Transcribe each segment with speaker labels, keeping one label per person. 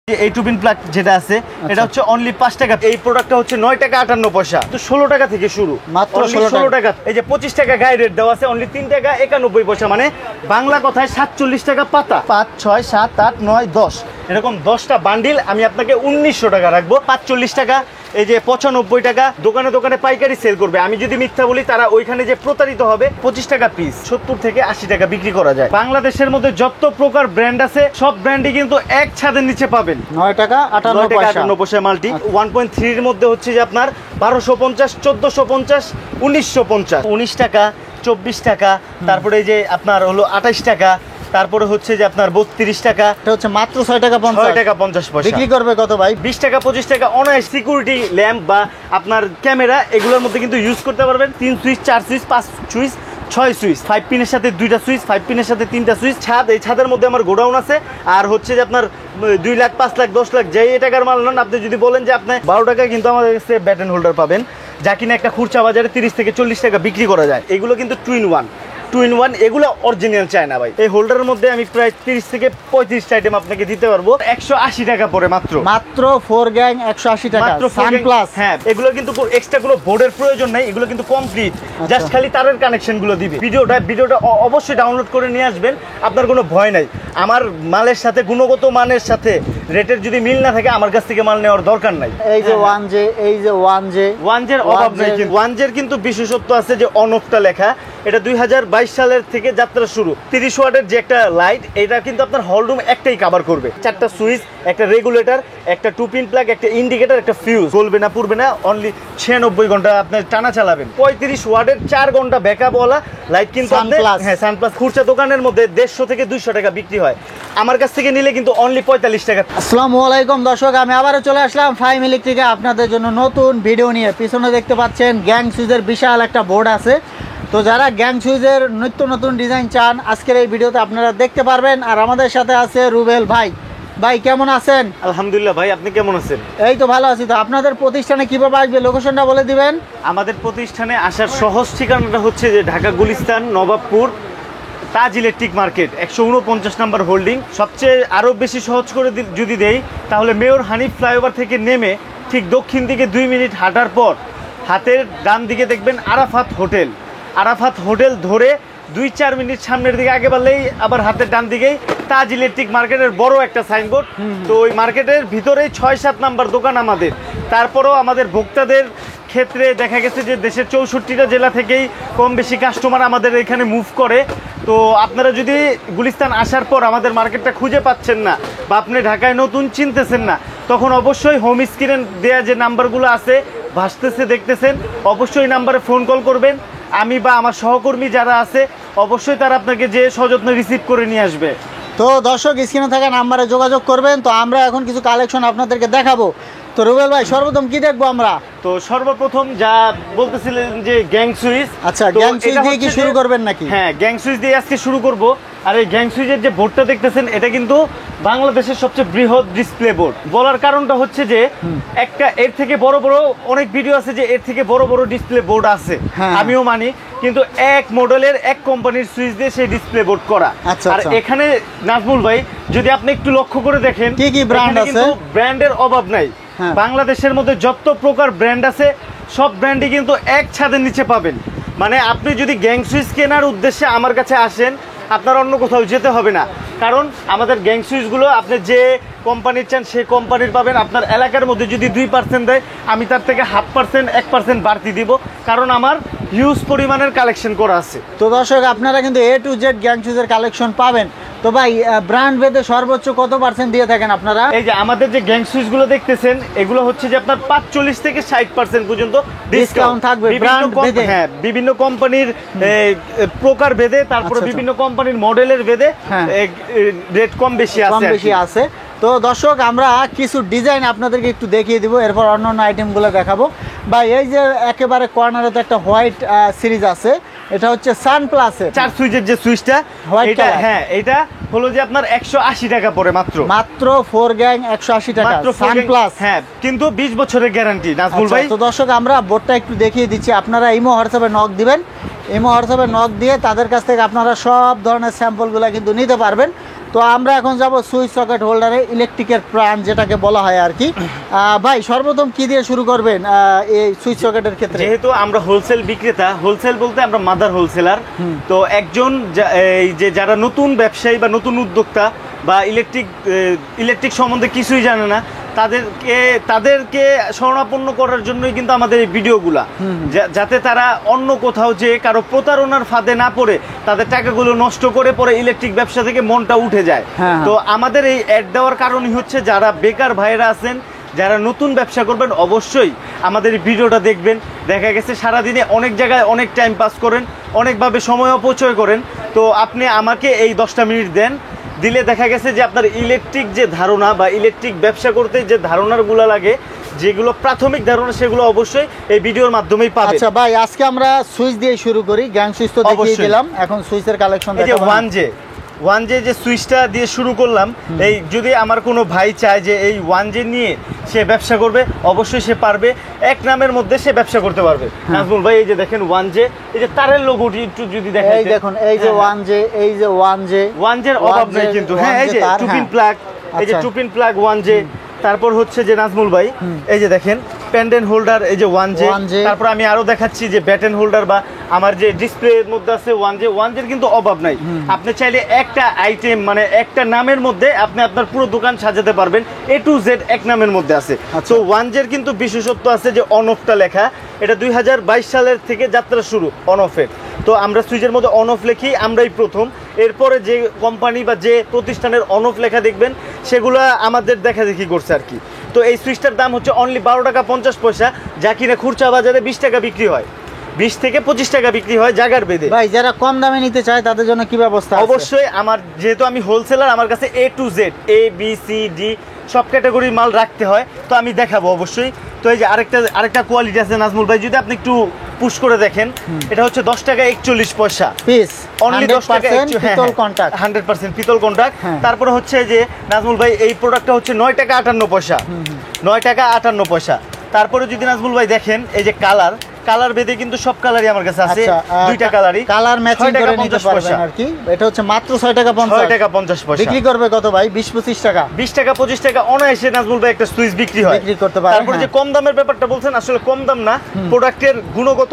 Speaker 1: এই two-pin plug যেটা আছে এটা হচ্ছে অনলি 5 টাকা। এই প্রোডাক্টটা হচ্ছে 9 টাকা 58 পয়সা, তো 16 টাকা থেকে শুরু,
Speaker 2: মাত্র
Speaker 1: 16 টাকা। এই যে 25 টাকা গায়ে রেট দেওয়া আছে, অনলি 3 টাকা 91 পয়সা, মানে বাংলা কথায় 47 টাকা পাতা। 5 6 7 8 9 10 এরকম 10টা বান্ডিল আমি আপনাকে 1900 টাকা রাখবো। 45 টাকা, এই যে 95 টাকা দোকানে দোকানে পাইকারি সেল করবে। আমি যদি মিথ্যা বলি তারা ওইখানে যে প্রতারিত হবে। 25 টাকা পিস, 70 থেকে 80 টাকা বিক্রি করা যায়। বাংলাদেশের মধ্যে যত প্রকার ব্র্যান্ড আছে সব ব্র্যান্ডই কিন্তু এক ছাদের নিচে পাবেন।
Speaker 2: 9 টাকা 58
Speaker 1: পয়সা মাল্টি 1.3 এর মধ্যে হচ্ছে যে আপনার 1250, 1450, 1950, 19 টাকা, 24 টাকা, তারপরে এই যে আপনার হলো 28 টাকা, তারপরে হচ্ছে যে আপনার 32 টাকা।
Speaker 2: এটা হচ্ছে মাত্র 6 টাকা 50
Speaker 1: পয়সা।
Speaker 2: বিক্রি করবে কত ভাই?
Speaker 1: 20 টাকা 25 টাকা অনায়াস। সিকিউরিটি ল্যাম্প বা আপনার ক্যামেরা এগুলোর মধ্যে কিন্তু ইউজ করতে পারবেন। 3 সুইচ, 4 সুইচ, 5 সুইচ, 6 সুইচ, 5 পিনের সাথে 2টা সুইচ, 5 পিনের সাথে 3টা সুইচ। ছাদ, এই ছাদের মধ্যে আমার গোডাউন আছে। আর হচ্ছে যে আপনার 2 লাখ, 5 লাখ, 10 লাখ যেই টাকার মাল নেন, আপনি যদি বলেন যে আপনি 12 টাকায় কিন্তু আমাদের কাছে ব্যাটেন হোল্ডার পাবেন, যা কিনা একটা খুচরা বাজারে 30 থেকে 40 টাকা বিক্রি করা যায়। এগুলো কিন্তু টু ইন ওয়ান, এগুলো অরিজিনাল চায় না ভাই। এই হোল্ডারের মধ্যে আমি প্রায় 30 থেকে 35 আইটেম আপনাকে দিতে পারবো 180 টাকা পরে মাত্র
Speaker 2: 4 গ্যাং 180 টাকা সানপ্লাস।
Speaker 1: হ্যাঁ, এগুলো কিন্তু এক্সট্রা কোনো বোর্ডের প্রয়োজন নাই, এগুলো কিন্তু কমপ্লিট, জাস্ট খালি তারের কানেকশন গুলো দিবে। ভিডিওটা অবশ্যই ডাউনলোড করে নিয়ে আসবেন, আপনার কোনো ভয় নাই। আমার মালের সাথে গুণগত মানের সাথে রেটের যদি মিল না থাকে আমার কাছ থেকে মাল নেওয়ার দরকার নাই।
Speaker 2: এই যে 1J
Speaker 1: অভাব নাই। কিন্তু 1J কিন্তু বিশেষত্ব আছে যে অন অফটা লেখা। এটা 2022 সালের থেকে যাত্রা শুরু। 30 ওয়াটের যে একটা লাইট, এটা কিন্তু আপনার হলরুম একটাই কভার করবে। 4টা সুইচ, একটা রেগুলেটর, একটা টু পিন প্লাগ, একটা ইন্ডিকেটর, একটা ফিউজ। জ্বলবে না, পুড়বে না, অনলি 96 ঘন্টা আপনি টানা চালাবেন। 35 ওয়াটের 4 ঘন্টা ব্যাকআপ ওয়ালা লাইট কিন্তু হ্যাঁ সানপ্লাস খুচরা দোকানের মধ্যে 150 থেকে 200 টাকা বিক্রি হয়। আমার কাছ থেকে নিলে কিন্তু অনলি 45 টাকা।
Speaker 2: আসসালামু আলাইকুম দর্শক, আমি আবারও চলে আসলাম ফাইম ইলেকট্রিকে আপনাদের জন্য নতুন ভিডিও নিয়ে। পিছনে দেখতে পাচ্ছেন গ্যাং সুইচের বিশাল একটা বোর্ড আছে। তো যারা গ্যাং সুইচের নিত্য নতুন ডিজাইন চান, আজকের এই ভিডিওতে আপনারা দেখতে পারবেন। আর আমাদের সাথে আছে রুবেল ভাই। ভাই কেমন আছেন?
Speaker 1: আলহামদুলিল্লাহ ভাই, আপনি কেমন আছেন?
Speaker 2: এই তো ভালো আছি। তো আপনাদের প্রতিষ্ঠানে কিভাবে আসবে, লোকেশনটা বলে দিবেন।
Speaker 1: আমাদের প্রতিষ্ঠানে আসার সহজ ঠিকানাটা হচ্ছে যে ঢাকা গুলিস্তান, নবাবপুর, তাজ ইলেকট্রিক মার্কেট, 149 নাম্বার হোল্ডিং। সবচেয়ে আরও বেশি সহজ করে যদি দেই তাহলে মেয়র হানিফ ফ্লাইওভার থেকে নেমে ঠিক দক্ষিণ দিকে 2 মিনিট হাঁটার পর হাতের ডান দিকে দেখবেন আরাফাত হোটেল। আরাফাত হোটেল ধরে 2-4 মিনিট সামনের দিকে আগে বাড়লেই আবার হাতের ডান দিকেই তাজ ইলেকট্রিক মার্কেটের বড় একটা সাইনবোর্ড। তো ওই মার্কেটের ভিতরেই 6-7 নাম্বার দোকান আমাদের। তারপরেও আমাদের ভোক্তাদের ক্ষেত্রে দেখা গেছে যে দেশের 64টা জেলা থেকেই কম বেশি কাস্টমার আমাদের এখানে মুভ করে। তো আপনারা যদি গুলিস্তান আসার পর আমাদের মার্কেটটা খুঁজে পাচ্ছেন না বা আপনি ঢাকায় নতুন চিনতেছেন না, তখন অবশ্যই হোম স্ক্রিনে দেওয়া যে নাম্বারগুলো আছে ভাসতেছে দেখতেছেন, অবশ্যই নাম্বারে ফোন কল করবেন। আমি বা আমার সহকর্মী যারা আছে অবশ্যই তারা আপনাকে যে সযত্নে রিসিভ করে নিয়ে আসবে।
Speaker 2: তো দর্শক স্ক্রিনে থাকা নাম্বারে যোগাযোগ করবেন। তো আমরা এখন কিছু কালেকশন আপনাদেরকে দেখাবো। তো রুবেল ভাই, সর্বপ্রথম কি দেখবো আমরা?
Speaker 1: তো সর্বপ্রথম যা বলতেছিলেন যে গ্যাং সুইচ।
Speaker 2: আচ্ছা, গ্যাং সুইচ দিয়ে কি শুরু করবেন নাকি?
Speaker 1: হ্যাঁ, গ্যাং সুইচ দিয়ে আজকে শুরু করব। আর এই গ্যাং সুইচের যে বোর্ডটা দেখতেছেন এটা কিন্তু বাংলাদেশের সবচেয়ে বৃহৎ ডিসপ্লে বোর্ড। বলার কারণটা হচ্ছে যে একটা এর থেকে বড় বড় অনেক ভিডিও আছে যে এর থেকে বড় বড় ডিসপ্লে বোর্ড আছে, আমিও মানি, কিন্তু এক মডেলের এক কোম্পানির সুইচ দিয়ে সেই ডিসপ্লে বোর্ড করা। আর এখানে নাজমুল ভাই যদি আপনি একটু লক্ষ্য করে দেখেন
Speaker 2: কি কি ব্র্যান্ড আছে,
Speaker 1: কিন্তু ব্র্যান্ডের অভাব নাই। বাংলাদেশের মধ্যে যত প্রকার ব্র্যান্ড আছে সব ব্র্যান্ডই কিন্তু এক ছাদের নিচে পাবেন। মানে আপনি যদি গ্যাং সুইচ কেনার উদ্দেশ্যে আমার কাছে আসেন, আপনার অন্য কোথাও যেতে হবে না। কারণ আমাদের গ্যাং সুইচগুলো আপনি যে কোম্পানির চান সেই কোম্পানির পাবেন। আপনার এলাকার মধ্যে যদি 2% দেয়, আমি তার থেকে 0.5%, 1% বাড়তি দিব, কারণ আমার হিউজ পরিমাণের কালেকশন করা আছে।
Speaker 2: তো দর্শক আপনারা কিন্তু A to Z গ্যাং সুইচের কালেকশন পাবেন। তো ভাই, ব্র্যান্ড ভেদে সর্বোচ্চ কত % দিয়ে থাকেন আপনারা?
Speaker 1: এই যে আমাদের যে গ্যাং সুইচগুলো দেখতেছেন এগুলো হচ্ছে যে আপনার 45 থেকে 60% পর্যন্ত
Speaker 2: ডিসকাউন্ট থাকবে ব্র্যান্ড ভেদে।
Speaker 1: হ্যাঁ, বিভিন্ন কোম্পানির প্রকার ভেদে, তারপরে বিভিন্ন কোম্পানির মডেলের ভেদে রেট কম বেশি
Speaker 2: আছে। তো দর্শক আমরা কিছু ডিজাইন আপনাদেরকে একটু দেখিয়ে দিব, এরপর অন্যান্য আইটেমগুলো দেখাবো। বা এই যে একেবারে কর্নারে তো একটা হোয়াইট সিরিজ আছে, এটা হচ্ছে সানপ্লাসের
Speaker 1: 4 সুইচের যে সুইচটা, এটা হ্যাঁ এটা হলো যে আপনার 180 টাকা পড়ে মাত্র
Speaker 2: 4 গ্যাং 180 টাকা সানপ্লাস।
Speaker 1: হ্যাঁ, কিন্তু 20 বছরের গ্যারান্টি নাজমুল ভাই।
Speaker 2: তো দর্শক আমরা বোর্ডটা একটু দেখিয়ে দিচ্ছি, আপনারা ইমো হোয়াটসঅ্যাপে নক দিবেন। ইমো হোয়াটসঅ্যাপে নক দিয়ে তাদের কাছ থেকে আপনারা সব ধরনের স্যাম্পলগুলো কিন্তু নিতে পারবেন। তো তো আমরা এখন যাব সুইচ সকেট হোল্ডারে, ইলেকট্রিকের প্রাণ যেটাকে বলা হয় আর কি। ভাই সর্বপ্রথম কি দিয়ে শুরু করবেন এই সুইচ সকেটের ক্ষেত্রে?
Speaker 1: যেহেতু আমরা হোলসেল বিক্রেতা, হোলসেল বলতে আমরা মাদার হোলসেলার, তো একজন এই যে যারা নতুন ব্যবসায়ী বা নতুন উদ্যোক্তা বা ইলেকট্রিক সম্বন্ধে কিছুই জানে না, তাদেরকে শরণাপন্ন করার জন্যই কিন্তু আমাদের এই ভিডিওগুলা, যাতে তারা অন্য কোথাও যে কারো প্রতারণার ফাঁদে না পড়ে তাদের টাকাগুলো নষ্ট করে পরে ইলেকট্রিক ব্যবসা থেকে মনটা উঠে যায়। তো আমাদের এই অ্যাড দেওয়ার কারণই হচ্ছে যারা বেকার ভাইরা আছেন, যারা নতুন ব্যবসা করবেন, অবশ্যই আমাদের এই ভিডিওটা দেখবেন। দেখা গেছে সারাদিনে অনেক জায়গায় অনেক টাইম পাস করেন, অনেকভাবে সময় অপচয় করেন, তো আপনি আমাকে এই 10টা মিনিট দেন, দিলে দেখা গেছে যে আপনার ইলেকট্রিক যে ধারণা বা ইলেকট্রিক ব্যবসা করতে যে ধারণাগুলো লাগে, যেগুলো প্রাথমিক ধারণা, সেগুলো অবশ্যই এই ভিডিওর মাধ্যমেই পাবেন।
Speaker 2: আচ্ছা ভাই, আজকে আমরা সুইচ দিয়ে শুরু করি। গ্যাং সুইচ তো দেখিয়ে দিলাম, এখন সুইচের কালেকশন দেখাবো।
Speaker 1: 1J যে সুইচটা দিয়ে শুরু করলাম, এই যদি আমার কোনো ভাই চায় যে এই 1J নিয়ে সে ব্যবসা করবে, অবশ্যই সে পারবে, এক নামের মধ্যে সে ব্যবসা করতে পারবে। নাজমুল ভাই এই যে দেখেন 1J, এই যে তারের লোগোটি একটু যদি দেখেন,
Speaker 2: এই দেখুন, এই যে 1J, এই যে 1J
Speaker 1: এর অভাব নাই কিন্তু। হ্যাঁ, এই যে টুপিন প্লাগ, এই যে টুপিন প্লাগ 1J। তারপর হচ্ছে যে নাজমুল ভাই এই যে দেখেন পেন্ডেন্ট হোল্ডার, এই যে 1J। তারপর আমি আরো দেখাচ্ছি যে ব্যাটেন হোল্ডার বা আমার যে ডিসপ্লের মধ্যে আছে 1J এর কিন্তু অভাব নাই। আপনি চাইলে একটা আইটেম, মানে একটা নামের মধ্যে আপনি আপনার পুরো দোকান সাজাতে পারবেন, A to Z এক নামের মধ্যে আছে। তো 1J এর কিন্তু বিশেষত্ব আছে যে অন অফটা লেখা, এটা 2022 সালের থেকে যাত্রা শুরু অন অফের। তো আমরা সুইচের মধ্যে অন অফ লেখি, আমরাই প্রথম। এরপরে যে কোম্পানি বা যে প্রতিষ্ঠানের অন অফ লেখা দেখবেন, সেগুলো আমাদের দেখা দেখি করছে আর কি। তো এই সুইচটার দাম হচ্ছে অনলি 12 টাকা 50 পয়সা, যা কিনা খুচরা বাজারে 20 টাকা বিক্রি হয়, 20 থেকে 25 টাকা বিক্রি হয় জায়গার বেঁধে।
Speaker 2: ভাই যারা কম দামে নিতে চায় তাদের জন্য কি ব্যবস্থা আছে?
Speaker 1: অবশ্যই আমার, যেহেতু আমি হোলসেলার, আমার কাছে A to Z, A B C D সব ক্যাটাগরির মাল রাখতে হয়, তো আমি দেখাবো অবশ্যই। তো এই যে আরেকটা কোয়ালিটি আছে নাজমুল ভাই, যদি আপনি একটু পুশ করে দেখেন, এটা হচ্ছে 10 টাকা 41 পয়সা
Speaker 2: পিস,
Speaker 1: অনলি 10 টাকা
Speaker 2: পিতল কন্টাক্ট,
Speaker 1: 100% পিতল কন্টাক্ট। তারপরে হচ্ছে যে নাজমুল ভাই এই প্রোডাক্টটা হচ্ছে 9 টাকা 58 পয়সা, 9 টাকা 58 পয়সা। তারপরে যদি নাজমুল ভাই দেখেন, এই যে কালার বেদে কিন্তু সব কালারই আমার কাছে আছে, দুইটা কালারই
Speaker 2: কালার ম্যাচিং করে নিতে পারবেন আর কি। এটা হচ্ছে মাত্র 6 টাকা 50 পয়সা। বিক্রি করবে কত ভাই? 20-25 টাকা,
Speaker 1: 20 টাকা 25 টাকা অনায়াসে নাজমুল ভাই একটা সুইচ বিক্রি হয়,
Speaker 2: বিক্রি করতে পারে।
Speaker 1: তারপরে যে কম দামের ব্যাপারটা বলছেন, আসলে কম দাম না, প্রোডাক্টের গুণগত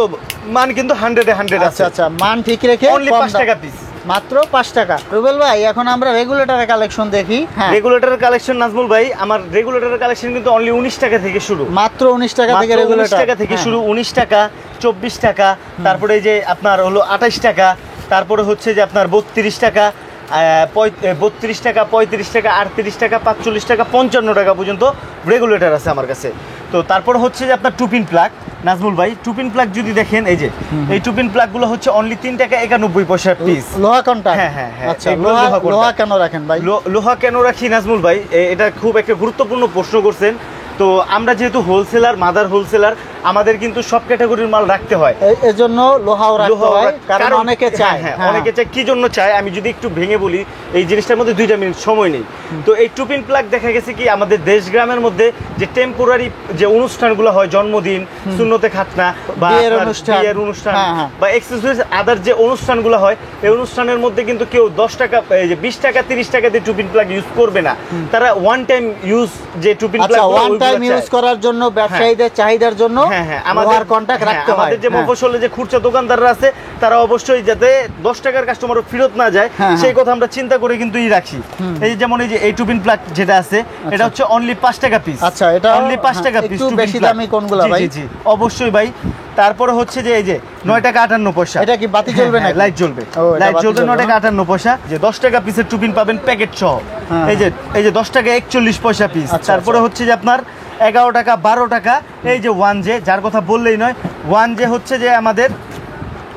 Speaker 1: মান কিন্তু 100-এ 100 আছে।
Speaker 2: আচ্ছা, মান ঠিক রেখে
Speaker 1: অনলি 5 টাকা পিস,
Speaker 2: মাত্র 5 টাকা। রুবেল ভাই এখন আমরা রেগুলেটরের কালেকশন দেখি।
Speaker 1: রেগুলেটরের কালেকশন নাজমুল ভাই, আমার রেগুলেটরের কালেকশন কিন্তু অনলি 19 টাকা থেকে শুরু,
Speaker 2: মাত্র 19 টাকা থেকে রেগুলেটর,
Speaker 1: 19 টাকা থেকে শুরু, 19 টাকা 24 টাকা, তারপরে এই যে আপনার হলো 28 টাকা, তারপরে হচ্ছে যে আপনার 32 টাকা, 32 টাকা, 35 টাকা, 38 টাকা, 45 টাকা, 55 টাকা পর্যন্ত রেগুলেটর আছে আমার কাছে। তো তারপর হচ্ছে যে আপনার টুপিন প্লাগ নাজমুল ভাই, টুপিন প্লাগ যদি দেখেন, এই যে এই টুপিন প্লাগ গুলো হচ্ছে অনলি 3 টাকা 91 পয়সা পিস,
Speaker 2: লোহা কন্টাক্ট।
Speaker 1: হ্যাঁ।
Speaker 2: আচ্ছা, লোহা কেন রাখেন ভাই?
Speaker 1: লোহা কেন রাখি নাজমুল ভাই, এটা খুব একটা গুরুত্বপূর্ণ প্রশ্ন করছেন। তো আমরা যেহেতু হোলসেলার, মাদার হোলসেলার, আমাদের কিন্তু সব ক্যাটাগরির মাল রাখতে হয়,
Speaker 2: এজন্য লোহাও রাখতে হয়, কারণ অনেকে চায়।
Speaker 1: অনেকে চায়, কি জন্য চায় আমি যদি একটু ভেঙে বলি, এই জিনিসটার মধ্যে 2 মিনিট সময় নেই। তো এই টুপিন প্লাগ দেখা গেছে কি আমাদের দেশ গ্রামের মধ্যে যে টেম্পোরারি যে অনুষ্ঠানগুলো হয়, জন্মদিন, সুন্নতে খাতনা বা বিয়ের অনুষ্ঠান বা এক্সেসরিজ আদার যে অনুষ্ঠানগুলো হয়, এই অনুষ্ঠানের মধ্যে কিন্তু কেউ 10 টাকা, এই যে 20 টাকা 30 টাকা দিয়ে টুপিন প্লাগ ইউজ করবে না, তারা ওয়ান টাইম ইউজ যে টুপিন প্লাগ
Speaker 2: ইউজ করার জন্য, ব্যবসায়ীদের চাহিদার জন্য আমাদের কন্টাক্ট রাখতে হয়।
Speaker 1: আমাদের যে মফস্বলে যে খুচরা দোকানদাররা আছে, তারা অবশ্যই যাতে 10 টাকার কাস্টমার ফেরত না যায়, সেই কথা আমরা চিন্তা করে কিন্তু রাখি। এই যেমন এই যে এই টুপিন প্লাগ যেটা আছে, এটা হচ্ছে অনলি 5 টাকা পিস।
Speaker 2: আচ্ছা, এটা
Speaker 1: অনলি 5 টাকা পিস।
Speaker 2: একটু বেশি দামি কোনগুলো ভাই?
Speaker 1: জি অবশ্যই ভাই। তারপরে হচ্ছে যে এই যে 9 টাকা 58 পয়সা,
Speaker 2: এটা কি বাতি জ্বলবে না?
Speaker 1: লাইট জ্বলবে, 9 টাকা 58 পয়সা। যে 10 টাকা পিসের টুপিন পাবেন প্যাকেট সহ, এই যে 10 টাকা 41 পয়সা পিস। তারপরে হচ্ছে যে আপনার 11 টাকা 12 টাকা, এই যে 1J, যার কথা বললেই নয়, 1J হচ্ছে যে আমাদের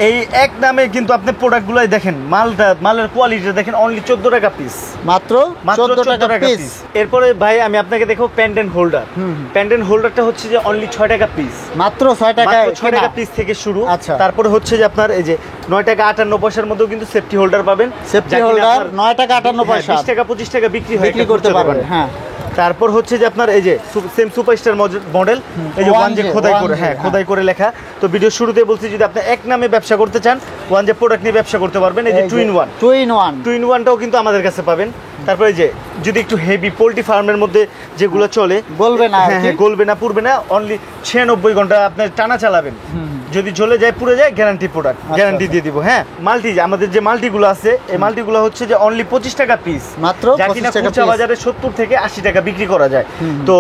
Speaker 1: এই এক নামে কিন্তু আপনি প্রোডাক্টগুলোই দেখেন, মালের কোয়ালিটি দেখেন, অনলি 14 টাকা পিস,
Speaker 2: মাত্র 14 টাকা পিস।
Speaker 1: এরপরে ভাই আমি আপনাকে দেখো পেন্ডেন্ট হোল্ডার, পেন্ডেন্ট হোল্ডারটা হচ্ছে যে অনলি 6 টাকা পিস,
Speaker 2: মাত্র 6 টাকা
Speaker 1: পিস থেকে শুরু।
Speaker 2: আচ্ছা,
Speaker 1: তারপরে হচ্ছে যে আপনার এই যে 9 টাকা 58 পয়সার মধ্যেও কিন্তু সেফটি হোল্ডার পাবেন,
Speaker 2: সেফটি হোল্ডার 9 টাকা 58 পয়সা,
Speaker 1: 20 টাকা 25 টাকা বিক্রি
Speaker 2: করতে পারবেন। হ্যাঁ,
Speaker 1: তারপর হচ্ছে যে আপনার এই যে সেম সুপারস্টার মডেল, এই যে 1J খোদাই করে, হ্যাঁ খোদাই করে লেখা। তো ভিডিও শুরুতে বলছি যদি আপনি এক নামে ব্যবসা করতে চান 1J প্রোডাক্ট নিয়ে ব্যবসা করতে পারবেন। এই যে 2-in-1 কিন্তু আমাদের কাছে পাবেন। তারপরে যে যদি একটু হেভি পোল্ট্রি ফার্মের মধ্যে যেগুলো চলে,
Speaker 2: গলবে না,
Speaker 1: হ্যাঁ গলবে না, পুড়বে না, অনলি 96 ঘন্টা আপনি টানা চালাবেন, যদি জ্বলে যায় পুড়ে যায় গ্যারান্টি প্রোডাক্ট, গ্যারান্টি দিয়ে দিব। হ্যাঁ মাল্টি, আমাদের যে মাল্টিগুলো আছে এই মাল্টিগুলো হচ্ছে যে অনলি 25 টাকা পিস,
Speaker 2: মাত্র
Speaker 1: যা কিনা খুচরা বাজারে 70 থেকে 80 টাকা বিক্রি করা যায়। তো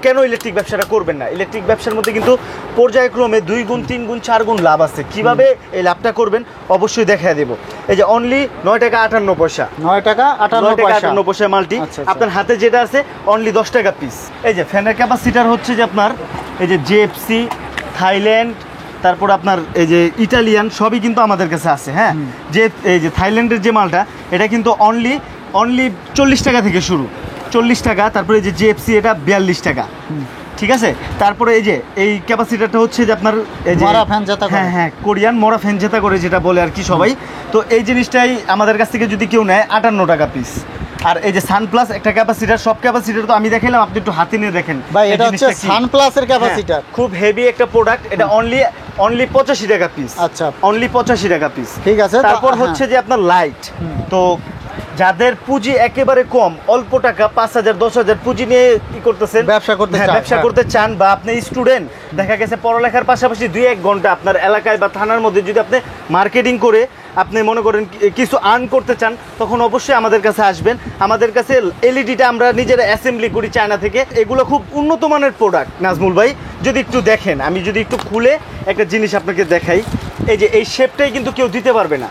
Speaker 1: কেন ইলেকট্রিক ব্যবসাটা করবেন না? ইলেকট্রিক ব্যবসার মধ্যে কিন্তু পর্যায়ক্রমে 2 গুণ 3 গুণ 4 গুণ লাভ আছে। কিভাবে এই লাভটা করবেন অবশ্যই দেখায় দেব। এই যে অনলি 9 টাকা 58 পয়সা,
Speaker 2: 9 টাকা 58
Speaker 1: পয়সা মাল্টি। আপনার হাতে যেটা আছে অনলি 10 টাকা পিস। এই যে ফ্যানের ক্যাপাসিটার হচ্ছে যে আপনার এই যে জেএফসি, থাইল্যান্ড, তারপর আপনার এই যে ইটালিয়ান সবই কিন্তু আমাদের কাছে আছে। হ্যাঁ যে এই যে থাইল্যান্ডের যে মালটা এটা কিন্তু অনলি 40 টাকা থেকে শুরু, 40 টাকা। তারপরে এই যে জিএফসি এটা 42 টাকা, ঠিক আছে। তারপরে এই যে এই ক্যাপাসিটারটা হচ্ছে যে আপনার এই যে
Speaker 2: মরা ফ্যান জেতা,
Speaker 1: হ্যাঁ হ্যাঁ কোরিয়ান মরা ফ্যান জেতা করে যেটা বলে আর কি সবাই। তো এই জিনিসটাই আমাদের কাছ থেকে যদি কেউ নেয় 58 টাকা পিস। আর এই যে সানপ্লাস একটা ক্যাপাসিটার, সব ক্যাপাসিটার তো আমি দেখাইলাম, আপনি একটু হাতে নিয়ে দেখেন।
Speaker 2: ভাই এটা হচ্ছে সানপ্লাসের ক্যাপাসিটার,
Speaker 1: খুব হেভি একটা প্রোডাক্ট। এটা অনলি 85 টাকা পিস।
Speaker 2: আচ্ছা,
Speaker 1: অনলি 85 টাকা পিস,
Speaker 2: ঠিক আছে।
Speaker 1: তারপর হচ্ছে যে আপনার লাইট, তো যাদের পুঁজি একেবারে কম, অল্প টাকা 5,000 10,000 পুঁজি নিয়ে কি করতেছেন, ব্যবসা করতে চান, বা আপনি স্টুডেন্ট, দেখা গেছে পড়ালেখার পাশাপাশি 2-1 ঘন্টা আপনার এলাকায় বা থানার মধ্যে যদি আপনি মার্কেটিং করে আপনি মনে করেন কিছু আর্ন করতে চান, তখন অবশ্যই আমাদের কাছে আসবেন। আমাদের কাছে এলইডিটা আমরা নিজেরা অ্যাসেম্বলি করি চায়না থেকে। এগুলো খুব উন্নত মানের প্রোডাক্ট নাজমুল ভাই। যদি একটু দেখেন, আমি যদি একটু খুলে একটা জিনিস আপনাকে দেখাই, এই যে এই শেপটাই কিন্তু কেউ দিতে পারবে না।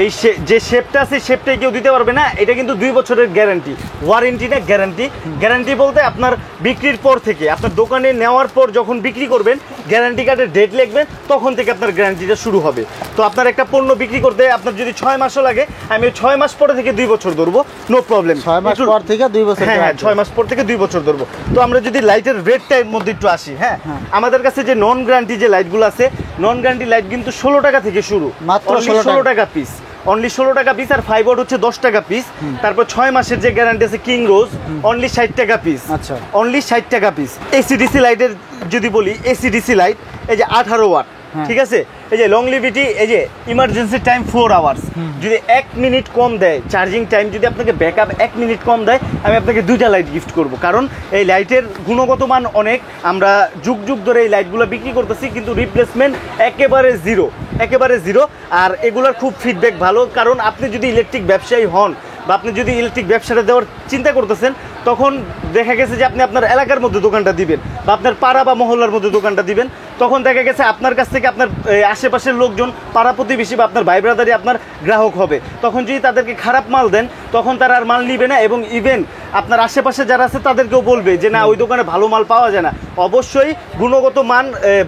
Speaker 1: এই যে শেপটা আছে শেপটাই কেউ দিতে পারবে না। এটা কিন্তু 2 বছরের গ্যারান্টি, ওয়ারেন্টি না গ্যারান্টি। গ্যারান্টি বলতে আপনার বিক্রির পর থেকে, আপনার দোকানে নেওয়ার পর যখন বিক্রি করবেন গ্যারান্টি কার্ডের ডেট লিখবেন, তখন থেকে আপনার গ্যারান্টিটা শুরু হবে। তো আপনার একটা পণ্য বিক্রি করতে আপনার যদি 6 মাসও লাগে, আমি 6 মাস পরে থেকে 2 বছর ধরবো, নো প্রবলেম।
Speaker 2: 6 মাস পর থেকে 2 বছর,
Speaker 1: হ্যাঁ 6 মাস পর থেকে 2 বছর ধরবো। তো আমরা যদি লাইটের রেটটার মধ্যে একটু আসি, হ্যাঁ আমাদের কাছে যে নন গ্যারান্টি যে লাইটগুলো আছে, নন গ্যারান্টি লাইট কিন্তু 16 টাকা থেকে শুরু,
Speaker 2: মাত্র
Speaker 1: 16 টাকা পিস, অনলি 16 টাকা পিস। আর 5 ওয়াট হচ্ছে 10 টাকা পিস। তারপর 6 মাসের যে গ্যারান্টি আছে কিং রোজ, অনলি 60 টাকা পিস,
Speaker 2: আচ্ছা
Speaker 1: অনলি 60 টাকা পিস। এসিডিসি লাইটের যদি বলি, এসিডিসি লাইট এই যে 18 ওয়াট, ঠিক আছে। এই যে লংলিভিটি, এই যে ইমার্জেন্সি টাইম 4 আওয়ার্স, যদি 1 মিনিট কম দেয় চার্জিং টাইম, যদি আপনাকে ব্যাকআপ 1 মিনিট কম দেয়, আমি আপনাকে 2টা লাইট গিফট করব। কারণ এই লাইটের গুণগত মান অনেক, আমরা যুগ যুগ ধরে এই লাইটগুলো বিক্রি করতেছি, কিন্তু রিপ্লেসমেন্ট একেবারে জিরো, একেবারে জিরো। আর এগুলোর খুব ফিডব্যাক ভালো। কারণ আপনি যদি ইলেকট্রিক ব্যবসায়ী হন, বা আপনি যদি ইলেকট্রিক ব্যবসাটা দেওয়ার চিন্তা করতেছেন, তখন দেখা গেছে যে আপনি আপনার এলাকার মধ্যে দোকানটা দিবেন, বা আপনার পাড়া বা মহল্লার মধ্যে দোকানটা দিবেন, তখন দেখা গেছে আপনার কাছ থেকে আপনার আশেপাশের লোকজন, পাড়া প্রতিবেশী বা আপনার ভাই ব্রাদারই আপনার গ্রাহক হবে। তখন যদি তাদেরকে খারাপ মাল দেন, তখন তারা আর মাল নিবে না। এবং ইভেন আপনার আশেপাশে যারা আছে তাদেরকেও বলবে যে না, ওই দোকানে ভালো মাল পাওয়া যায় না। অবশ্যই গুণগত মান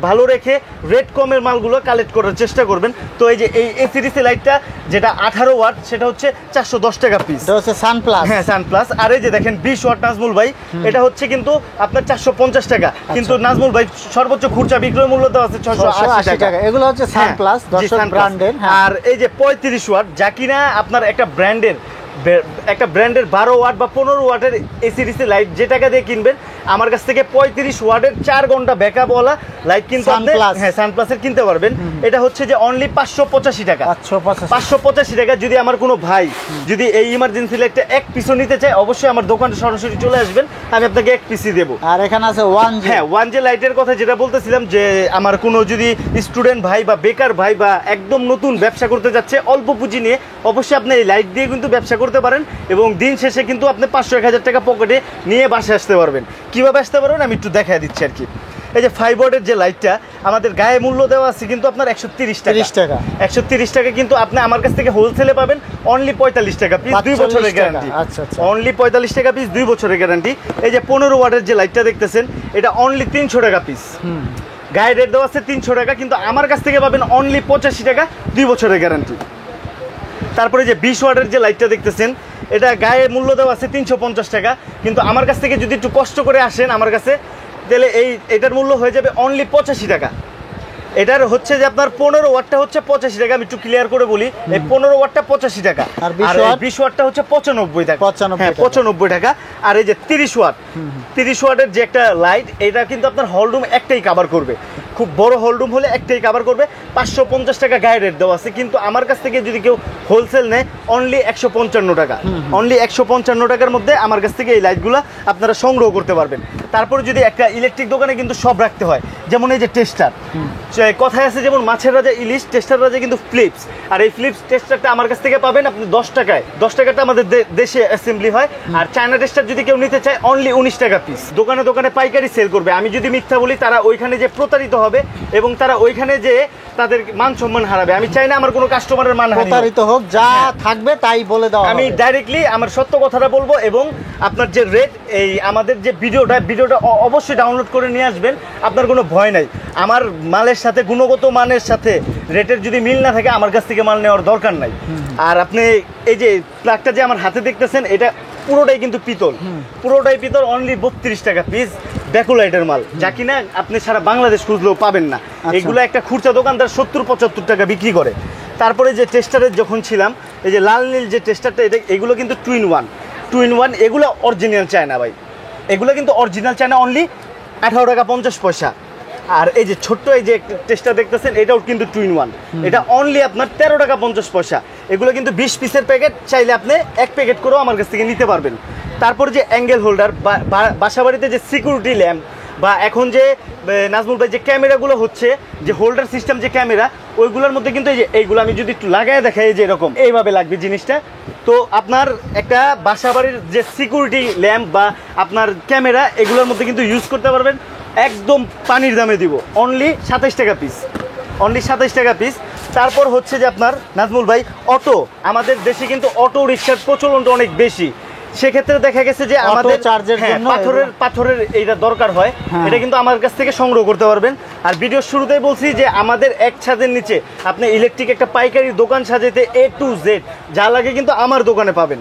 Speaker 1: ভালো রেখে রেট কমের মালগুলো কালেক্ট করার চেষ্টা করবেন। তো এই যে এই এসিডিসি লাইটটা যেটা 18 ওয়াট, সেটা হচ্ছে 410 টাকা পিস,
Speaker 2: এটা হচ্ছে সানপ্লাস।
Speaker 1: হ্যাঁ সানপ্লাস। আর এই যে দেখেন 20 ওয়াট নাজমুল ভাই, এটা হচ্ছে কিন্তু আপনার 450 টাকা, কিন্তু নাজমুল ভাই সর্বোচ্চ খুচরা বিক্রয় মূল্য দেওয়া আছে 680 টাকা।
Speaker 2: এগুলো হচ্ছে সানপ্লাস, দর্শক ব্র্যান্ডের।
Speaker 1: আর এই যে 35 ওয়াট, যা কিনা আপনার একটা ব্র্যান্ডের 12 ওয়াট বা 15 ওয়াটের এসিডিসি লাইট যে টাকা দিয়ে কিনবেন, আমার কাছ থেকে 35 ওয়াটের 4 ঘন্টা ব্যাকআপওয়ালা লাইট কিন্তু আপনি হ্যাঁ সানপ্লাসের কিনতে পারবেন। এটা হচ্ছে যে অনলি 585 টাকা, 585 টাকা। যদি আমার কোনো ভাই যদি এই ইমার্জেন্সি লাইটটা 1 পিসও নিতে চায়, অবশ্যই আমার দোকানে সরাসরি চলে আসবেন, আমি আপনাকে 1 পিসই দেবো।
Speaker 2: আর এখানে আছে 1J,
Speaker 1: হ্যাঁ 1J লাইটের কথা যেটা বলতেছিলাম, যে আমার কোনো যদি স্টুডেন্ট ভাই বা বেকার ভাই বা একদম নতুন ব্যবসা করতে যাচ্ছে অল্প পুঁজি নিয়ে, অবশ্যই আপনি এই লাইট দিয়ে কিন্তু ব্যবসা করতে পারেন। এবং দিন শেষে কিন্তু আপনি 500-1000 টাকা পকেটে নিয়ে বাসায় আসতে পারবেন। কিভাবে আসতে পারবেন আমি একটু দেখাই দিচ্ছি আর কি। এই যে 5 ওয়াটের যে লাইটটা, আমাদের গায়ে মূল্য দেওয়া আছে কিন্তু আপনার 130 টাকা, 130 টাকা। কিন্তু আপনি আমার কাছ থেকে হোলসেলে পাবেন অনলি 45 টাকা পিস, 2 বছরের গ্যারান্টি, অনলি 45 টাকা পিস, 2 বছরের গ্যারান্টি। এই যে 15 ওয়াটের যে লাইটটা দেখতেছেন, এটা অনলি 300 টাকা পিস, গায়ে রেট দেওয়া আছে 300 টাকা, কিন্তু আমার কাছ থেকে পাবেন অনলি 85 টাকা, 2 বছরের গ্যারান্টি। তারপরে যে 20 ওয়াটের যে লাইটটা দেখতেছেন, এটা গায়ে মূল্য দেওয়া আছে 350 টাকা, কিন্তু আমার কাছ থেকে যদি একটু কষ্ট করে আসেন আমার কাছে, তাহলে এটার মূল্য হয়ে যাবে অনলি 85 টাকা। এটার হচ্ছে যে আপনার 15 ওয়াটটা হচ্ছে 85 টাকা, আমি একটু ক্লিয়ার করে বলি, এই 15 ওয়াটটা 85 টাকা,
Speaker 2: আর
Speaker 1: আর 20 ওয়াটটা হচ্ছে 95 টাকা।
Speaker 2: 95
Speaker 1: হ্যাঁ, 95 টাকা। আর এই যে 30 ওয়াট, 30 ওয়াটের যে একটা লাইট, এটা কিন্তু আপনার হলরুম একটাই কভার করবে, খুব বড় হলরুম হলে একটাই কভার করবে। 550 টাকা গায়ে রেট দেওয়া আছে, কিন্তু আমার কাছ থেকে যদি কেউ হোলসেল নেয় অনলি 155 টাকা, অনলি 155 টাকার মধ্যে আমার কাছ থেকে এই লাইটগুলো আপনারা সংগ্রহ করতে পারবেন। তারপরে যদি একটা ইলেকট্রিক দোকানে কিন্তু সব রাখতে হয়, যেমন এই যে টেস্টার, কথায় আছে যেমন মাছের রাজা ইলিশ, টেস্টার রাজা কিন্তু ফিলিপস। আর এই ফিলিপস টেস্টারটা আমার কাছ থেকে পাবেন আপনি 10 টাকায়। 10 টাকাটা আমাদের দেশে অ্যাসেম্বলি হয়। আর চায়না টেস্টার যদি কেউ নিতে চায় অনলি 19 টাকা পিস। দোকানে দোকানে পাইকারি সেল করবে, আমি যদি মিথ্যা বলি তারা ওইখানে যে প্রতারিত হবে এবং তারা ওইখানে যে তাদের মান সম্মান হারাবে। আমি চাই না আমার কোনো কাস্টমারের মান
Speaker 2: প্রতারিত হোক, যা থাকবে তাই বলে দাও।
Speaker 1: আমি ডাইরেক্টলি আমার সত্য কথাটা বলবো, এবং আপনার যে রেট, এই আমাদের যে ভিডিওটা অবশ্যই ডাউনলোড করে নিয়ে আসবেন, আপনার কোনো ভয় নাই। আমার মালের সাথে গুণগত মানের সাথে রেটের যদি মিল না থাকে আমার কাছ থেকে মাল নেওয়ার দরকার নাই। আর আপনি এই যে প্লাগটা যে আমার হাতে দেখতেছেন, এটা পুরোটাই কিন্তু পিতল, পুরোটাই পিতল, অনলি 32 টাকা পিস ব্যাকুলাইটের মাল, যা কিনা আপনি সারা বাংলাদেশ খুঁজলেও পাবেন না। এগুলো একটা খুচরা দোকানদার 70-75 টাকা বিক্রি করে। তারপরে যে টেস্টারের যখন ছিলাম, এই যে লাল নীল যে টেস্টারটা, এগুলো কিন্তু 2-in-1, এগুলো অরিজিনাল চায়না ভাই, এগুলো কিন্তু অরিজিনাল চায়না, অনলি 18 টাকা 50 পয়সা। আর এই যে ছোট্ট এই যে টেস্টার দেখতেছেন, এটাও কিন্তু 2-in-1, এটা অনলি আপনার 13 টাকা 50 পয়সা। এগুলো কিন্তু 20 পিসের প্যাকেট, চাইলে আপনি এক প্যাকেট করেও আমার কাছ থেকে নিতে পারবেন। তারপর যে অ্যাঙ্গেল হোল্ডার, বাসা বাড়িতে যে সিকিউরিটি ল্যাম্প, বা এখন যে নাজমুল ভাই যে ক্যামেরাগুলো হচ্ছে, যে হোল্ডার সিস্টেম যে ক্যামেরা, ওইগুলোর মধ্যে কিন্তু এই যে এইগুলো আমি যদি একটু লাগায় দেখাই, যে এরকম এইভাবে লাগবে জিনিসটা। তো আপনার একটা বাসা বাড়ির যে সিকিউরিটি ল্যাম্প বা আপনার ক্যামেরা, এগুলোর মধ্যে কিন্তু ইউজ করতে পারবেন একদম পানির দামে দিব, অনলি 27 টাকা পিস, অনলি 27 টাকা পিস। তারপর হচ্ছে যে আপনার নাজমুল ভাই অটো, আমাদের দেশে কিন্তু অটো রিক্সার প্রচলনটা অনেক বেশি। সেক্ষেত্রে দেখা গেছে যে আমাদের পাথরের এইটা দরকার হয়, এটা কিন্তু আমার কাছ থেকে সংগ্রহ করতে পারবেন। আর ভিডিওর শুরুতেই বলছি যে আমাদের এক ছাদের নিচে আপনি ইলেকট্রিক একটা পাইকারি দোকান সাজাইতে A to Z যা লাগে কিন্তু আমার দোকানে পাবেন।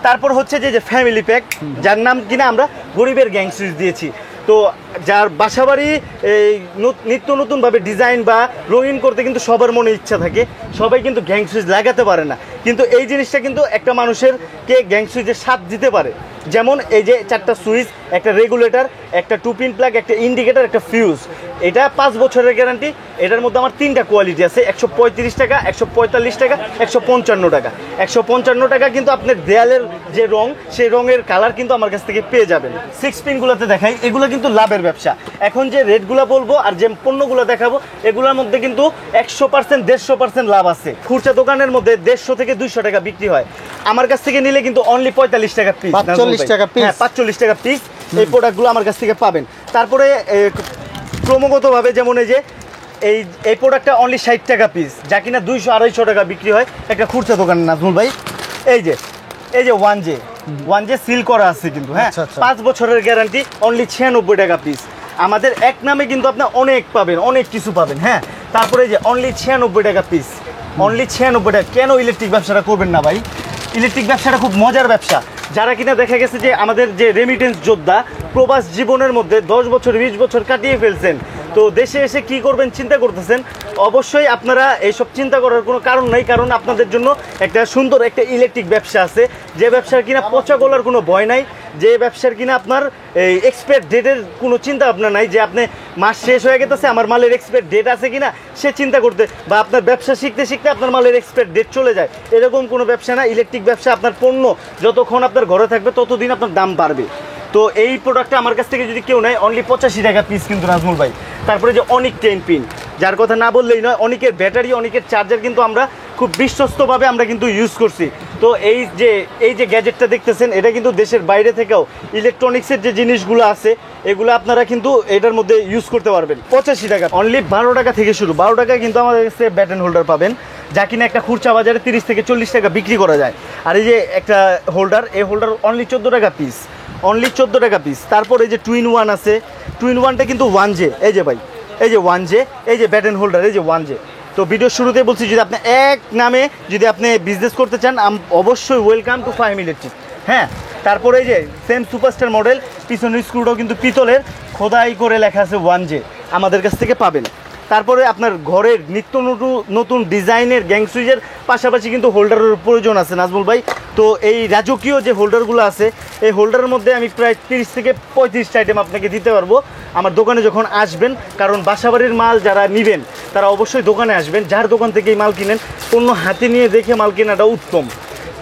Speaker 1: তারপর হচ্ছে যে ফ্যামিলি প্যাক, যার নাম কিনা আমরা গরিবের গ্যাং সুইচ দিয়েছি। তো যার বাসাবাড়ি এই নিত্য নতুনভাবে ডিজাইন বা রঙিন করতে কিন্তু সবার মনে ইচ্ছা থাকে, সবাই কিন্তু গ্যাং সুইচ লাগাতে পারে না, কিন্তু এই জিনিসটা কিন্তু একটা মানুষের কে গ্যাং সুইচের স্বাদ দিতে পারে। যেমন এই যে 4টা সুইচ, একটা রেগুলেটর, একটা 2-pin প্লাগ, একটা ইন্ডিকেটর, একটা ফিউজ, এটা 5 বছরের গ্যারান্টি। এটার মধ্যে আমার 3টা কোয়ালিটি আছে, 135 টাকা, 145 টাকা, 155 টাকা। 155 টাকা কিন্তু আপনার দেয়ালের যে রং, সেই রঙের কালার কিন্তু আমার কাছ থেকে পেয়ে যাবেন। 6 পিনগুলোতে দেখাই, এগুলো কিন্তু লাভের ব্যবসা। এখন যে রেটগুলো বলবো আর যে পণ্যগুলো দেখাবো, এগুলোর মধ্যে কিন্তু 100% 150% লাভ আছে। খুচরা দোকানের মধ্যে 150 থেকে 200 টাকা বিক্রি হয়, আমার কাছ থেকে নিলে কিন্তু অনলি 45 টাকা পিস,
Speaker 2: 45 টাকা পিস,
Speaker 1: হ্যাঁ 45 টাকা পিস এই প্রোডাক্টগুলো আমার কাছ থেকে পাবেন। তারপরে ক্রমাগতভাবে যেমন এই যে এই প্রোডাক্টটা অনলি 60 টাকা পিস, যা কিনা 200-250 টাকা বিক্রি হয় একটা খুচরা দোকানে নাজমুল ভাই। এই যে 1J সিল করা আছে কিন্তু, হ্যাঁ 5 বছরের গ্যারান্টি, অনলি 96 টাকা পিস। আমাদের এক নামে কিন্তু আপনি অনেক পাবেন, অনেক কিছু পাবেন, হ্যাঁ। তারপরে যে অনলি 96 টাকা পিস, অনলি 96 টাকা। কেন ইলেকট্রিক ব্যবসাটা করবেন না ভাই? ইলেকট্রিক ব্যবসাটা খুব মজার ব্যবসা। যারা কিনা দেখা গেছে যে আমাদের যে রেমিটেন্স যোদ্ধা, প্রবাস জীবনের মধ্যে 10 বছর 20 বছর কাটিয়ে ফেলছেন, তো দেশে এসে কি করবেন চিন্তা করতেছেন, অবশ্যই আপনারা এইসব চিন্তা করার কোনো কারণ নেই, কারণ আপনাদের জন্য একটা সুন্দর একটা ইলেকট্রিক ব্যবসা আছে, যে ব্যবসার কিনা পচা গলার কোনো ভয় নাই, যে ব্যবসার কিনা আপনার এই এক্সপায়ার ডেটের কোনো চিন্তা আপনার নাই, যে আপনি মাস শেষ হয়ে গেছে আমার মালের এক্সপায়ার ডেট আছে কিনা সে চিন্তা করতে, বা আপনার ব্যবসা শিখতে শিখতে আপনার মালের এক্সপায়ার ডেট চলে যায়, এরকম কোনো ব্যবসা না। ইলেকট্রিক ব্যবসা, আপনার পণ্য যতক্ষণ আপনার ঘরে থাকবে ততদিন আপনার দাম বাড়বে। তো এই প্রোডাক্টটা আমার কাছ থেকে যদি কেউ নেয় অনলি 85 টাকা পিস কিন্তু নাজমুল ভাই। তারপরে যে অনিক 10 পিন, যার কথা না বললেই নয়, অনিকের ব্যাটারি, অনিকের চার্জার কিন্তু আমরা খুব বিশ্বস্তভাবে আমরা কিন্তু ইউজ করছি। তো এই যে গ্যাজেটটা দেখতেছেন, এটা কিন্তু দেশের বাইরে থেকেও ইলেকট্রনিক্সের যে জিনিসগুলো আছে এগুলো আপনারা কিন্তু এটার মধ্যে ইউজ করতে পারবেন। 85 টাকা, অনলি 12 টাকা থেকে শুরু। 12 টাকায় কিন্তু আমাদের কাছে ব্যাটন হোল্ডার পাবেন, যা কিনা একটা খুচরা বাজারে 30 থেকে 40 টাকা বিক্রি করা যায়। আর এই যে একটা হোল্ডার, এই হোল্ডার অনলি 14 টাকা পিস, অনলি 14 টাকা পিস। তারপর এই যে 2-in-1 আছে, 2-in-1টা কিন্তু 1J, এই যে ভাই, এই যে 1J, এই যে ব্যাটন হোল্ডার, এই যে 1J। তো ভিডিওর শুরুতে বলছি, যদি আপনি এক নামে যদি আপনি বিজনেস করতে চান, অবশ্যই ওয়েলকাম টু ফাহিম ইলেকট্রিক, হ্যাঁ। তারপরে এই যে সেম সুপারস্টার মডেল, পিছনের স্ক্রুটাও কিন্তু পিতলের, খোদাই করে লেখা আছে 1J, আমাদের কাছ থেকে পাবেন। তারপরে আপনার ঘরের নিত্য নতুন ডিজাইনের গ্যাং সুইচের পাশাপাশি কিন্তু হোল্ডারের প্রয়োজন আছে নাজমুল ভাই। তো এই রাজকীয় যে হোল্ডারগুলো আছে এই হোল্ডারের মধ্যে আমি প্রায় 30 থেকে 35টা আইটেম আপনাকে দিতে পারবো আমার দোকানে যখন আসবেন। কারণ বাসাবাড়ির মাল যারা নেবেন তারা অবশ্যই দোকানে আসবেন, যার দোকান থেকে এই মাল কিনেন পণ্য হাতে নিয়ে দেখে মাল কেনাটা উত্তম।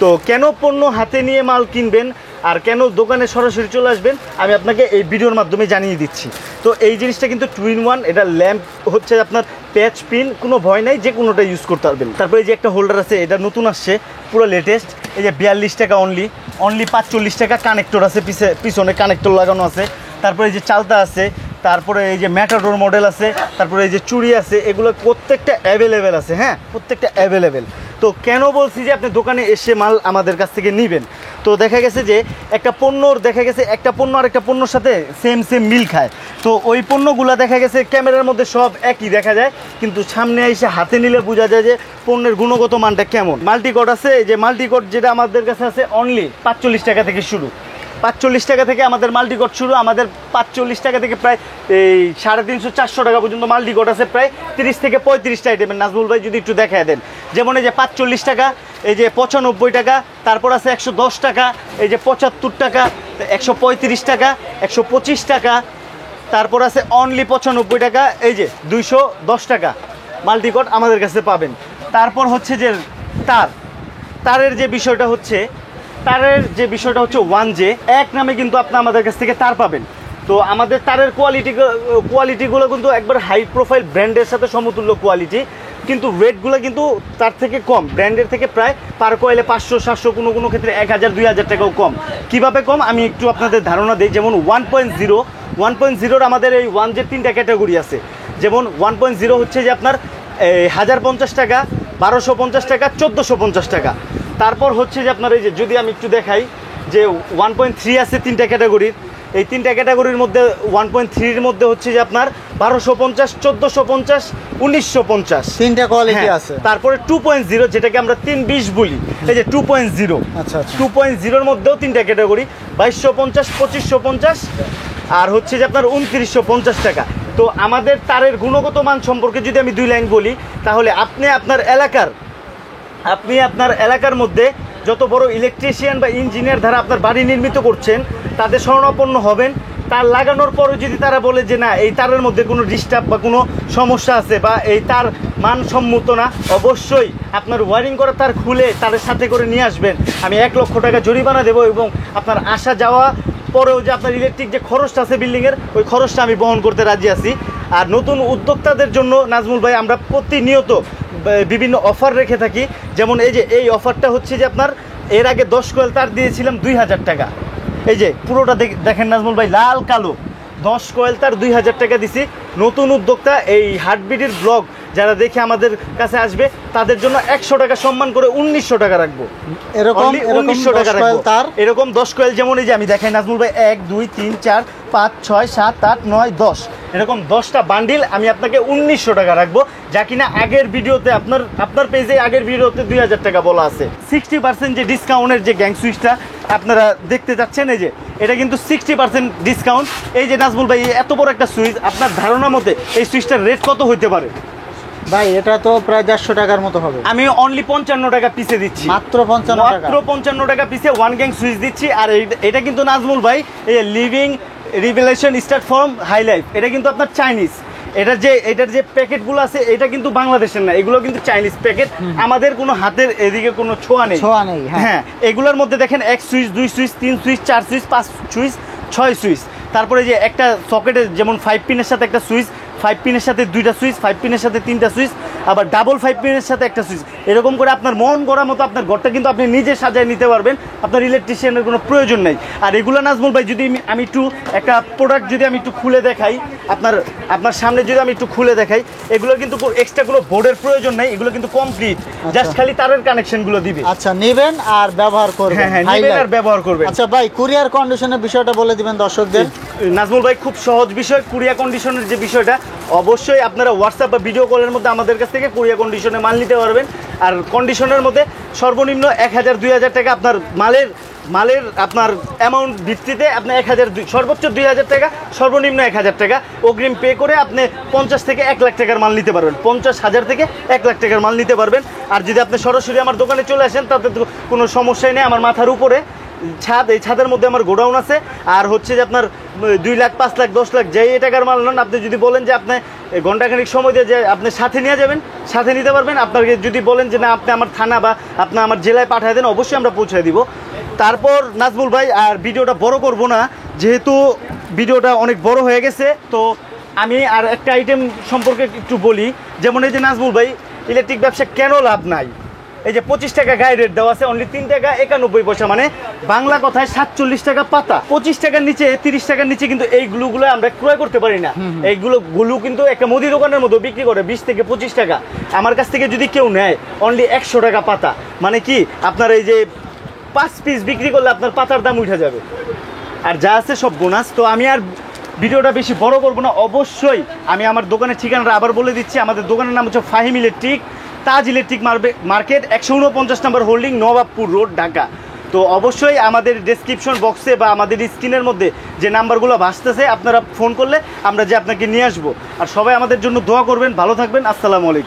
Speaker 1: তো কেন পণ্য হাতে নিয়ে মাল কিনবেন আর কেন দোকানে সরাসরি চলে আসবেন আমি আপনাকে এই ভিডিওর মাধ্যমে জানিয়ে দিচ্ছি। তো এই জিনিসটা কিন্তু 2-in-1, এটা ল্যাম্প হচ্ছে আপনার প্যাচ পিন, কোনো ভয় নাই, যে কোনোটা ইউজ করতে পারবেন। তারপরে এই যে একটা হোল্ডার আছে, এটা নতুন আসছে, পুরো লেটেস্ট, এই যে 42 টাকা অনলি 45 টাকা। কানেক্টর আছে, পিছনে কানেক্টর লাগানো আছে। তারপরে এই যে চালতা আছে, তারপরে এই যে ম্যাটাডোর মডেল আছে, তারপরে এই যে চুড়ি আছে, এগুলো প্রত্যেকটা অ্যাভেলেবেল আছে। হ্যাঁ, প্রত্যেকটা অ্যাভেলেবেল। তো কেন বলছি যে আপনি দোকানে এসে মাল আমাদের কাছ থেকে নেবেন, তো দেখা গেছে যে একটা পণ্যর একটা পণ্য আর একটা পণ্যর সাথে সেম মিল খায়। তো ওই পণ্যগুলো দেখা গেছে ক্যামেরার মধ্যে সব একই দেখা যায়, কিন্তু সামনে এসে হাতে নিলে বোঝা যায় যে পণ্যের গুণগত মানটা কেমন। মাল্টিকট আছে, যে মাল্টিকট যেটা আমাদের কাছে আছে অনলি 45 টাকা থেকে শুরু। 45 টাকা থেকে আমাদের মাল্টিকট শুরু। আমাদের 45 টাকা থেকে প্রায় এই 350-400 টাকা পর্যন্ত মাল্টিকট আছে, প্রায় 30 থেকে 35টা আইটেমের। নাজমুল ভাই যদি একটু দেখায় দেন, যেমন এই যে 45 টাকা, এই যে 95 টাকা, তারপর আছে 110 টাকা, এই যে 75 টাকা, 135 টাকা, 125 টাকা, তারপর আছে অনলি 95 টাকা, এই যে 210 টাকা মাল্টিকট আমাদের কাছে পাবেন। তারপর হচ্ছে যে তারের যে বিষয়টা হচ্ছে ওয়ান জে এক নামে কিন্তু আপনি আমাদের কাছ থেকে তার পাবেন। তো আমাদের তারের কোয়ালিটিগুলো কিন্তু একবার হাই প্রোফাইল ব্র্যান্ডের সাথে সমতুল্য কোয়ালিটি, কিন্তু রেটগুলো কিন্তু তার থেকে কম, ব্র্যান্ডের থেকে প্রায় পার কয়েলে 500-700, কোনো ক্ষেত্রে 1000-2000 টাকাও কম। কিভাবে কম আমি একটু আপনাদের ধারণা দিই। যেমন 1.0 আমাদের এই 1J 3টা ক্যাটাগরি আছে। যেমন 1.0 হচ্ছে যে আপনার 1050 টাকা, 1250 টাকা, 1450 টাকা। তারপর হচ্ছে যে আপনার এই যে যদি আমি একটু দেখাই যে 1.3 আছে 3টা ক্যাটাগরির। এই 3টা ক্যাটাগরির মধ্যে 1.3-এর মধ্যে হচ্ছে যে আপনার 1250, 1450, 1950
Speaker 2: 3টা কোয়ালিটি আছে।
Speaker 1: তারপরে 2.0 যেটাকে আমরা 320 বলি, এই যে 2.0।
Speaker 2: আচ্ছা,
Speaker 1: 2.0-র মধ্যেও 3টা ক্যাটাগরি, 2250, 2550 আর হচ্ছে যে আপনার 2950 টাকা। তো আমাদের তারের গুণগত মান সম্পর্কে যদি আমি 2 লাইন বলি, তাহলে আপনি আপনার এলাকার মধ্যে যত বড় ইলেকট্রিশিয়ান বা ইঞ্জিনিয়ার দ্বারা আপনার বাড়ি নির্মিত করছেন তাদের শরণাপন্ন হবেন। তার লাগানোর পরে যদি তারা বলে যে না এই তারের মধ্যে কোনো ডিস্টার্ব বা কোনো সমস্যা আছে বা এই তার মানসম্মত না, অবশ্যই আপনার ওয়ারিং করা তার খুলে তাদের সাথে করে নিয়ে আসবেন। আমি 1 লক্ষ টাকা জরিমানা দেবো এবং আপনার আসা যাওয়া পরেও যে আপনার ইলেকট্রিক যে খরচটা আছে বিল্ডিংয়ের, ওই খরচটা আমি বহন করতে রাজি আছি। আর নতুন উদ্যোক্তাদের জন্য নাজমুল ভাই আমরা প্রতিনিয়ত বিভিন্ন অফার রেখে থাকি। যেমন এই যে এই অফারটা হচ্ছে যে আপনার এর আগে 10 কয়েল তার দিয়েছিলাম 2000 টাকা। এই যে পুরোটা দেখেন নাজমুল ভাই, লাল কালো 10 কয়েল তার 2000 টাকা দিছি। নতুন উদ্যোক্তা এই হার্টবিটের ব্লগ যারা দেখে আমাদের কাছে আসবে তাদের জন্য 100 টাকা সম্মান করে 1900 টাকা রাখবো।
Speaker 2: এরকম
Speaker 1: 1900 টাকা রাখবো।
Speaker 2: তার
Speaker 1: এরকম 10 কয়েল যেমন এই যে আমি দেখাই নাজমুল ভাই 1 2 3 4 5 6 7 8 9 10 এরকম 10টা বান্ডিল আমি আপনাকে 1900 টাকা রাখবো, যা কিনা আগের ভিডিওতে আপনার পেজে আগের ভিডিওতে 2000 টাকা বলা আছে। 60% যে ডিসকাউন্টের যে গ্যাং সুইচটা আপনারা দেখতে যাচ্ছেন, এই যে এটা কিন্তু 60% ডিসকাউন্ট। এই যে নাজমুল ভাই এত বড় একটা সুইচ, আপনার ধারণা মতে এই সুইচটার রেট কত হতে পারে?
Speaker 2: ভাই এটা তো প্রায় 150 টাকার মতো হবে।
Speaker 1: আমি অনলি 55 টাকা পিসে দিচ্ছি,
Speaker 2: মাত্র 55
Speaker 1: টাকা পিসে 1 গ্যাং সুইচ দিচ্ছি। আর এটা কিন্তু নাজমুল ভাই এই living revelation start from high life, এটা কিন্তু আপনার চাইনিজ। এটার যে প্যাকেটগুলো আছে এটা কিন্তু বাংলাদেশের না, এগুলো কিন্তু চাইনিজ প্যাকেট। আমাদের কোনো হাতের এদিকে কোনো ছোঁয়া নেই। হ্যাঁ, এগুলোর মধ্যে দেখেন 1 switch 2 switch 3 switch 4 switch 5 switch 6 switch. তারপরে যে একটা সকেটে যেমন 5 পিনের সাথে একটা সুইচ, 5 পিনের সাথে 2টা সুইচ, 5 পিনের সাথে 3টা সুইচ, আবার ডাবল 5 পিনের সাথে একটা সুইচ। এরকম করে আপনার মন করার মতো আপনার ঘরটা কিন্তু আপনি নিজে সাজায় নিতে পারবেন, আপনার ইলেকট্রিশিয়ানের কোনো প্রয়োজন নেই। আর এগুলো নাজমুল ভাই যদি আমি একটু একটা প্রোডাক্ট যদি আমি একটু খুলে দেখাই আপনার সামনে, যদি আমি একটু খুলে দেখাই, এগুলো কিন্তু এক্সট্রা কোনো বোর্ডের প্রয়োজন নেই, এগুলো কিন্তু কমপ্লিট, জাস্ট খালি তারের কানেকশনগুলো দিবে।
Speaker 2: আচ্ছা, নেবেন আর ব্যবহার করবেন।
Speaker 1: হ্যাঁ, নেবেন আর ব্যবহার করবেন।
Speaker 2: আচ্ছা ভাই, কুরিয়ার কন্ডিশনের বিষয়টা বলে দিবেন দর্শকদের।
Speaker 1: নাজমুল ভাই খুব সহজ বিষয়, কুরিয়ার কন্ডিশনের যে বিষয়টা, অবশ্যই আপনারা হোয়াটসঅ্যাপ বা ভিডিও কলের মধ্যে আমাদের কাছ থেকে কুরিয়ার কন্ডিশনে মাল নিতে পারবেন। আর কন্ডিশনের মধ্যে সর্বনিম্ন 1000-2000 টাকা আপনার মালের মালের আপনার অ্যামাউন্ট ভিত্তিতে আপনি 1000 সর্বোচ্চ 2000 টাকা, সর্বনিম্ন 1000 টাকা অগ্রিম পে করে আপনি 50 থেকে 1 লাখ টাকার মাল নিতে পারবেন। 50,000 থেকে 1 লাখ টাকার মাল নিতে পারবেন। আর যদি আপনি সরাসরি আমার দোকানে চলে আসেন তাতে তো কোনো সমস্যাই নেই। আমার মাথার উপরে ছাদ, এই ছাদের মধ্যে আমার গোডাউন আছে। আর হচ্ছে যে আপনার 2 লাখ, 5 লাখ, 10 লাখ যেই টাকার মাল নেন, আপনি যদি বলেন যে আপনি ঘন্টাখানিক সময় দিয়ে যে আপনি সাথে নিয়ে যাবেন, সাথে নিতে পারবেন। আপনাকে যদি বলেন যে না আপনি আমার থানা বা আপনি আমার জেলায় পাঠিয়ে দেন, অবশ্যই আমরা পৌঁছে দিব। তারপর নাজমুল ভাই, আর ভিডিওটা বড় করব না, যেহেতু ভিডিওটা অনেক বড় হয়ে গেছে, তো আমি আর একটা আইটেম সম্পর্কে একটু বলি। যেমন এই যে নাজমুল ভাই, ইলেকট্রিক ব্যবসা কেন লাভ নাই, এই যে 25 টাকা গায়ে রেট দেওয়া আছে, অনলি 3 টাকা 91 পয়সা, মানে বাংলা কথায় 47 টাকা পাতা। 25 টাকার নিচে, 30 টাকার নিচে কিন্তু এই গ্লুগুলো আমরা ক্রয় করতে পারি না। এইগুলো গ্লু কিন্তু একটা মুদি দোকানের মতো বিক্রি করে 20 থেকে 25 টাকা। আমার কাছ থেকে যদি কেউ নেয় অনলি 100 টাকা পাতা, মানে কি আপনার এই যে 5 পিস বিক্রি করলে আপনার পাতার দাম উঠে যাবে। আর যা আছে সব বোনাস। তো আমি আর ভিডিওটা বেশি বড় করবো না। অবশ্যই আমি আমার দোকানের ঠিকানাটা আবার বলে দিচ্ছি। আমাদের দোকানের নাম হচ্ছে ফাহিম ইলেকট্রিক, তাজ ইলেকট্রিক মার্কেট, 149 নম্বর হোল্ডিং, নবাবপুর রোড, ঢাকা। তো অবশ্যই আমাদের ডেসক্রিপশন বক্সে বা আমাদের স্ক্রিনের মধ্যে যে নাম্বারগুলো ভাসতেছে, আপনারা ফোন করলে আমরা যে আপনাকে নিয়ে আসবো। আর সবাই আমাদের জন্য দোয়া করবেন। ভালো থাকবেন। আসসালামু আলাইকুম।